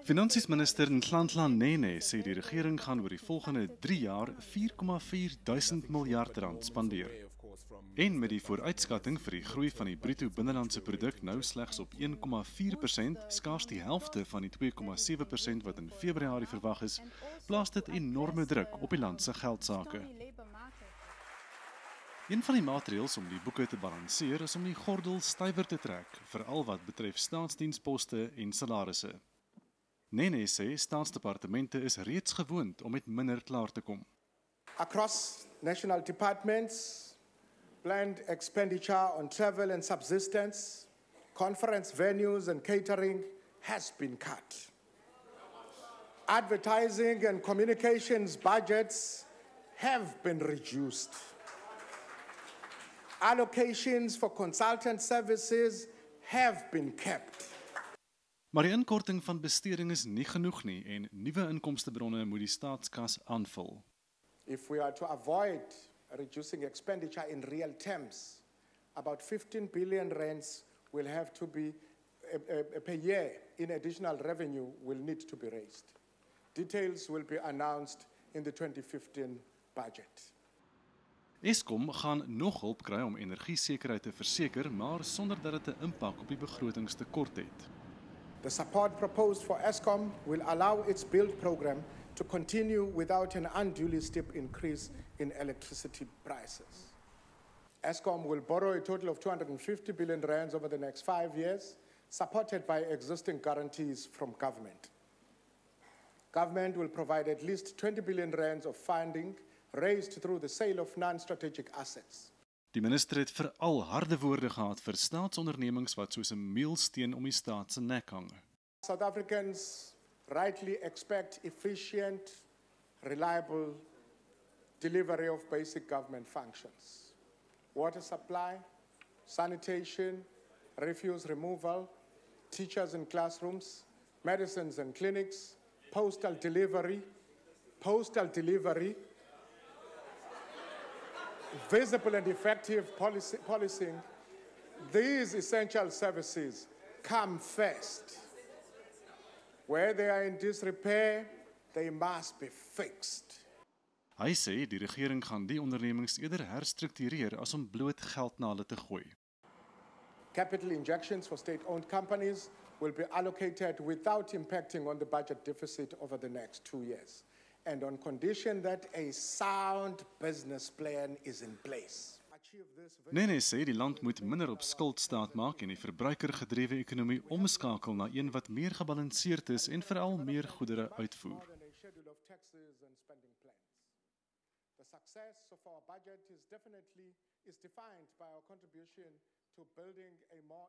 Finansiesminister Nhlanhla Nene sê die regering gaan oor die volgende 3 jaar 4,4 duisend miljard rand spandeer. En met die vooruitskatting vir die groei van die bruto binnelandse produk nou slegs op 1,4%, skaars die helfte van die 2,7% wat in Februarie verwag is, plaas dit enorme druk op die land se geldsake. Een van die maatreëls om die boeke te balanseer is om die gordel stywer te trek, veral wat betref staatsdiensposte en salarisse. Nene sê staatsdepartemente is reeds gewoond om met minder klaar te kom. Across national departments, planned expenditure on travel and subsistence, conference venues and catering has been cut. Advertising and communications budgets have been reduced. Allocations for consultant services have been kept. Maar die inkorting van besteding is nie genoeg nie en nuwe inkomstebronne moet die staatskas aanvul. If we are to avoid reducing expenditure in real terms, about 15 billion rands will have to be per year in additional revenue will need to be raised. Details will be announced in the 2015 budget. Eskom gaan nog hulp kry om energiesekerheid te verseker, maar sonder dat dit 'n impak op die begrotingstekort het. The support proposed for Eskom will allow its build program to continue without an unduly steep increase in electricity prices. Eskom will borrow a total of 250 billion rands over the next 5 years, supported by existing guarantees from government. Government will provide at least 20 billion rands of funding raised through the sale of non-strategic assets. Die minister het veral harde woorde gehad vir staatsondernemings wat soos 'n meulsteen om die staat se nek hang. South Africans rightly expect efficient, reliable delivery of basic government functions. Water supply, sanitation, refuse removal, teachers in classrooms, medicines and clinics, postal delivery, visible and effective policing. These essential services come first. Where they are in disrepair, they must be fixed. Hy sê die regering gaan die ondernemings eerder herstruktureer as om bloot geld na hulle te gooi. Capital injections for state-owned companies will be allocated without impacting on the budget deficit over the next 2 years, and on condition that a sound business plan is in place. Nene sê die land moet minder op skuld staat maak en die verbruikergedrewe ekonomie omskakel na een wat meer gebalanseerd is en veral meer goedere uitvoer. The success of our budget is definitely defined by our contribution to building a more